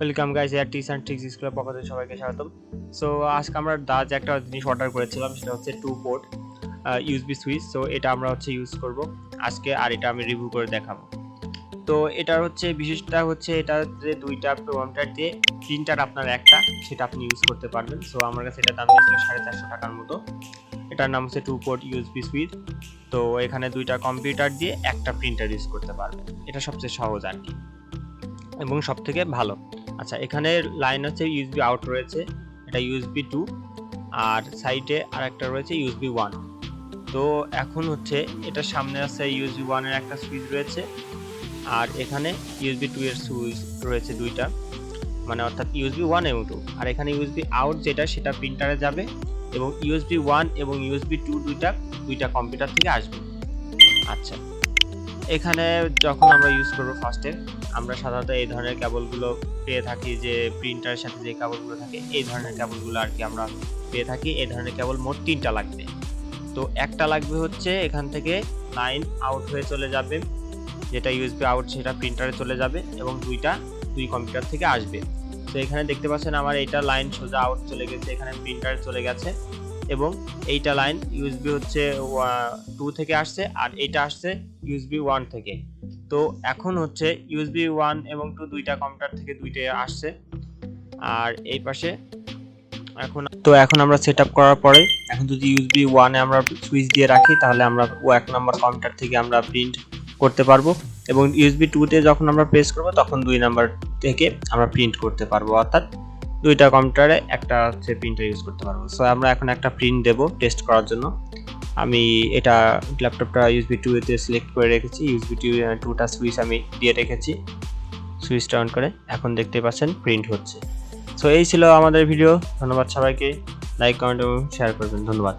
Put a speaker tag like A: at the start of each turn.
A: Welcome guys, air tips and tricks স্কুলের পক্ষ থেকে সবাইকে স্বাগতম। সো আজকে আমরা যে একটা জিনিস অর্ডার করেছিলাম সেটা হচ্ছে 2 পোর্ট ইউএসবি সুইচ। সো এটা আমরা ইউজ করব আজকে, আর এটা আমি রিভিউ করে দেখাবো। তো এটার বিশেষটা হচ্ছে এটা যে দুইটা প্রোগ্রামটার দিয়ে প্রিন্টার আপনার একটা সেটা আপনি ইউজ করতে পারবেন। সো আমার কাছে এটা দাম নিয়েছিল 450 টাকার মতো। এটার নাম হচ্ছে 2 পোর্ট ইউএসবি সুইচ। তো এখানে দুইটা কম্পিউটার দিয়ে একটা প্রিন্টার ইউজ করতে পারবেন। এটা সবচেয়ে সহজ আর কি, এবং সবথেকে ভালো। আচ্ছা, এখানে লাইন হচ্ছে ইউএসবি আউট রয়েছে, এটা ইউএসবি 2, আর সাইডে আরেকটা রয়েছে ইউএসবি 1। তো এখন এটার সামনে আছে ইউএসবি 1 এর একটা সুইচ রয়েছে, আর এখানে ইউএসবি 2 এর সুইচ রয়েছে দুইটা, মানে অর্থাৎ ইউএসবি 1 এবং 2। আর এখানে ইউএসবি আউট যেটা সেটা প্রিন্টারে যাবে, এবং ইউএসবি 1 এবং ইউএসবি 2 দুইটা কম্পিউটার থেকে আসবে। আচ্ছা, এখানে যখন আমরা ইউজ করব ফার্স্টে, আমরা সাধারণত এই ধরনের কেবলগুলো পেয়ে থাকি, যে প্রিন্টারের সাথে যে কেবলগুলো থাকে এই ধরনের কেবলগুলো আর কি আমরা পেয়ে থাকি। এই ধরনের কেবল মোট 3টা লাগবে। তো একটা লাগবে এখান থেকে লাইন আউট হয়ে চলে যাবে, যেটা ইউএসবি আউট সেটা প্রিন্টারে চলে যাবে, এবং দুই কম্পিউটার থেকে আসবে। তো এখানে দেখতে পাচ্ছেন আমার এইটা লাইন সোজা আউট চলে গেছে, এখানে প্রিন্টারে চলে গেছে, এবং এইটা লাইন ইউএসবি 2 থেকে আসছে, আর এইটা আসছে ইউএসবি 1 থেকে। তো এখন ইউএসবি 1 এবং 2 দুইটা কম্পিউটার থেকে দুইটাই আসছে। আর এই পাশে এখন আমরা সেটআপ করার পরে, এখন যদি ইউএসবি 1 এ আমরা সুইচ দিয়ে রাখি, তাহলে আমরা 1 নাম্বার কম্পিউটার থেকে আমরা প্রিন্ট করতে পারবো, এবং ইউএসবি 2 তে যখন আমরা প্রেস করব তখন 2 নাম্বার থেকে আমরা প্রিন্ট করতে পারবো, অর্থাৎ দুইটা কম্পিউটারে একটা প্রিন্টার ইউজ করতে পারবো। সো আমরা এখন একটা প্রিন্ট দেব টেস্ট করার জন্য। আমি এটা ল্যাপটপটা ইউএসবি 2 তে সিলেক্ট করে রেখেছি, ইউএসবি 2টা সুইচ আমি দিয়ে রেখেছি। সুইচটা অন করে এখন দেখতে পাচ্ছেন প্রিন্ট হচ্ছে। সো এই ছিল আমাদের ভিডিও। ধন্যবাদ সবাইকে, লাইক কমেন্ট এবং শেয়ার করবেন। ধন্যবাদ।